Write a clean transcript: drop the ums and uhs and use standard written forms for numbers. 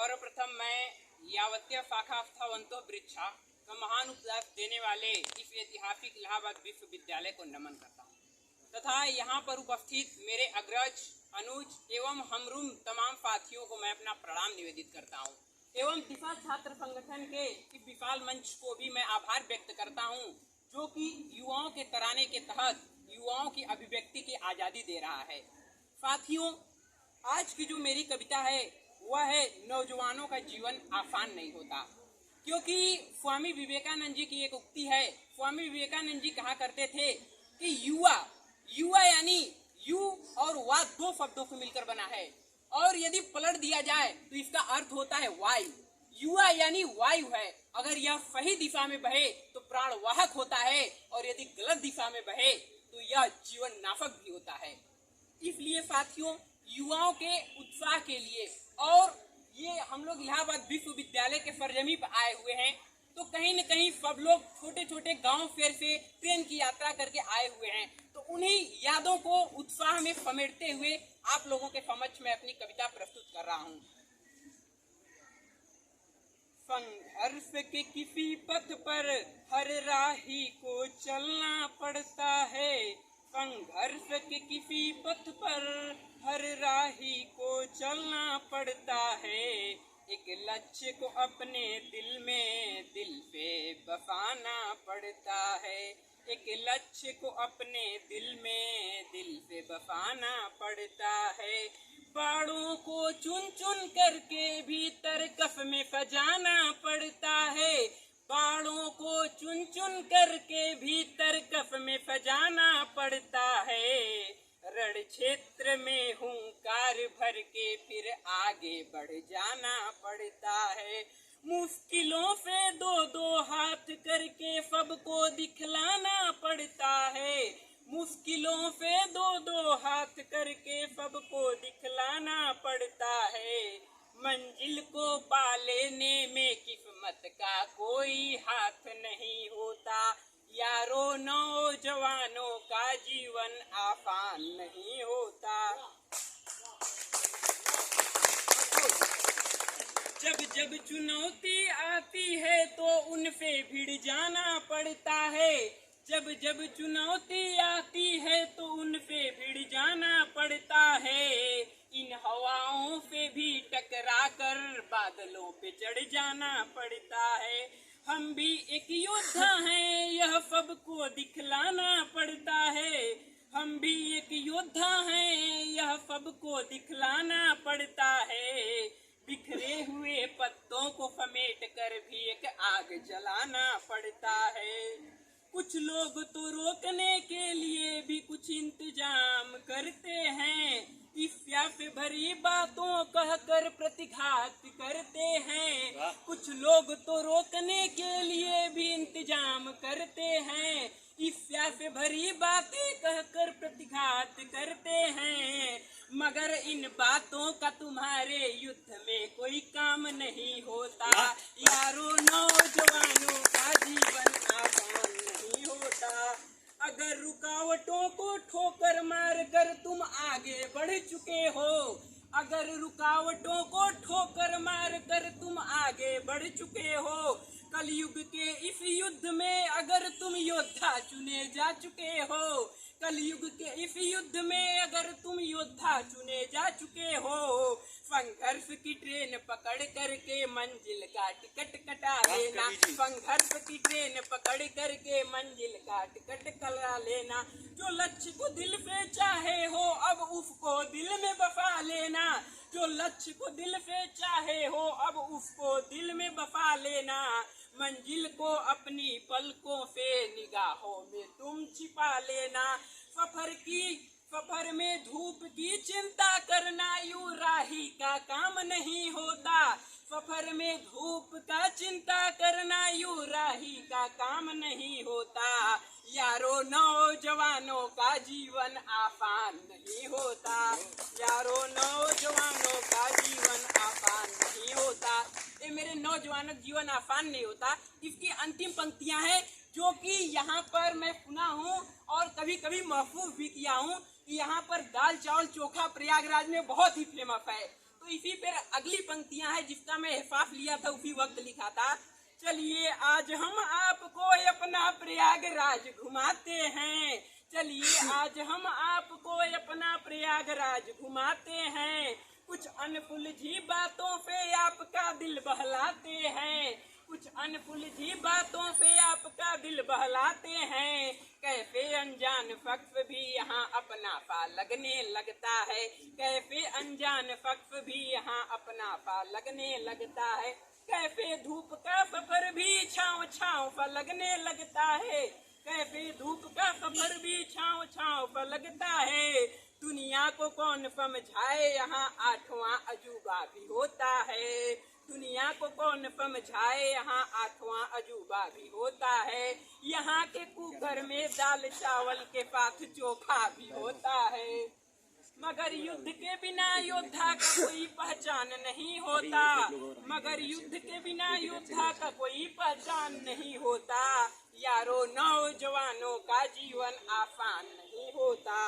सर्वप्रथम मैं यावत्य शाखास्थावंतो वृक्षा का महान उपदेश देने वाले इस ऐतिहासिक इलाहाबाद विश्वविद्यालय को नमन करता हूँ तथा यहाँ पर उपस्थित मेरे अग्रज, अनुज एवं हमरूम तमाम साथियों को मैं अपना प्रणाम निवेदित करता हूँ एवं दिशा छात्र संगठन के इस विशाल मंच को भी मैं आभार व्यक्त करता हूँ जो कि युवाओं के तराने के तहत युवाओं की अभिव्यक्ति की आज़ादी दे रहा है। साथियों, आज की जो मेरी कविता है वह है नौजवानों का जीवन आसान नहीं होता, क्योंकि स्वामी विवेकानंद जी की एक उक्ति है। स्वामी विवेकानंद जी कहा करते थे कि युवा यानी यू और वा दो शब्दों से मिलकर बना है और यदि पलट दिया जाए तो इसका अर्थ होता है वायु। युवा यानी वायु है, अगर यह सही दिशा में बहे तो प्राणवाहक होता है और यदि गलत दिशा में बहे तो यह जीवन नाशक भी होता है। इसलिए साथियों, युवाओं के उत्साह के लिए और ये हम लोग इलाहाबाद विश्वविद्यालय के सरजमी पर आए हुए हैं, तो कहीं न कहीं सब लोग छोटे छोटे गांव फेर से ट्रेन की यात्रा करके आए हुए हैं, तो उन्हीं यादों को उत्साह में समेटते हुए आप लोगों के समक्ष में अपनी कविता प्रस्तुत कर रहा हूँ। संघर्ष के किसी पथ पर हर राही को चलना पड़ता है। संघर्ष के किसी पथ पर हर राही को चलना पड़ता है। एक लक्ष्य को अपने दिल पे बसाना पड़ता है। एक लक्ष्य को अपने दिल पे बसाना पड़ता है। बाड़ों को चुन चुन करके भीतर कफ में सजाना पड़ता है। बाड़ों को चुन चुन करके भीतर कफ में सजाना पड़ता है। रण क्षेत्र में हुंकार भर के फिर आगे बढ़ जाना पड़ता है। मुश्किलों से दो दो हाथ करके सबको दिखलाना पड़ता है। मुश्किलों से दो दो हाथ करके सबको दिखलाना पड़ता है। मंजिल को पा लेने में किस्मत का कोई हाथ नहीं होता। यारो नौजवानों का जीवन आसान नहीं होता। जब जब चुनौती आती है तो उनसे भिड़ जाना पड़ता है। जब जब चुनौती आती है तो उनसे भिड़ जाना पड़ता है। इन हवाओं से भी टकरा कर बादलों पे चढ़ जाना पड़ता है। हम भी एक योद्धा हैं, यह सबको दिखलाना पड़ता है। हम भी एक योद्धा हैं, यह सबको दिखलाना पड़ता है। बिखरे हुए पत्तों को समेट कर भी एक आग जलाना पड़ता है। कुछ लोग तो रोकने के लिए भी कुछ इंतजाम करते हैं। ईर्ष्या से भरी बातों कहकर प्रतिघात करते हैं। कुछ लोग तो रोकने के लिए भी इंतजाम करते हैं। ईर्ष्या से भरी बातें कहकर प्रतिघात करते हैं, मगर इन बातों का तुम्हारे युद्ध में कोई काम नहीं होता। यारो नौजवानों का जीवन आसान नहीं होता। अगर रुकावटों को ठोकर मार कर तुम आगे बढ़ चुके हो, अगर रुकावटों को ठोकर मार कर तुम आगे बढ़ चुके हो, कलयुग के इस युद्ध में अगर तुम योद्धा चुने जा चुके हो, कलयुग के इस युद्ध में अगर तुम योद्धा चुने जा चुके हो, संघर्ष की ट्रेन पकड़ करके मंजिल का टिकट कटा लेना। संघर्ष की ट्रेन पकड़ करके मंजिल का टिकट कटा लेना। जो लक्ष्य को दिल से चाहे हो अब उसको दिल में बसा लेना। जो लक्ष्य को दिल से चाहे हो अब उसको दिल में बसा लेना। मंजिल को अपनी पलकों से निगाहों में तुम छिपा लेना। सफर में धूप की चिंता करना यूं राही का काम नहीं होता। सफर में धूप का चिंता करना यूं राही का काम नहीं होता। यारो नौजवानों का जीवन आसान नहीं होता। यारो नौजवानों का जीवन आसान नहीं होता। ये मेरे नौजवानों का जीवन आसान नहीं होता, इसकी अंतिम पंक्तियां हैं जो कि यहाँ पर मैं सुना हूँ और कभी कभी महसूस भी किया हूँ कि यहाँ पर दाल चावल चोखा प्रयागराज में बहुत ही फेमस है। तो तो इसी पर अगली पंक्तियां हैं जिसका मैं हिसाब लिया था उसी वक्त लिखा था। चलिए आज हम आपको अपना प्रयागराज घुमाते हैं, चलिए आज हम आपको अपना प्रयागराज घुमाते हैं, कुछ अनसुलझी बातों से आपका दिल बहलाते हैं, कुछ अनसुलझी बातों से आपका दिल बहलाते हैं, कैसे अनजान शख्स भी यहाँ अपना सा लगने लगता है, कैसे अनजान शख्स भी यहाँ अपना सा लगने लगता है, कैसे धूप का सफर भी छाँव छाँव सा लगने लगता है, कैसे धूप का सफर भी छाँव छाँव सा लगता है, दुनिया को कौन समझाए यहाँ आठवां अजूबा भी होता है, दुनिया को कौन समझाए यहाँ आठवां अजूबा भी होता है, यहाँ के कुकर में दाल चावल के साथ चोखा भी होता है, मगर युद्ध के बिना योद्धा का कोई पहचान नहीं होता, मगर युद्ध के बिना योद्धा का कोई पहचान नहीं होता, यारो नौजवानों का जीवन आसान नहीं होता।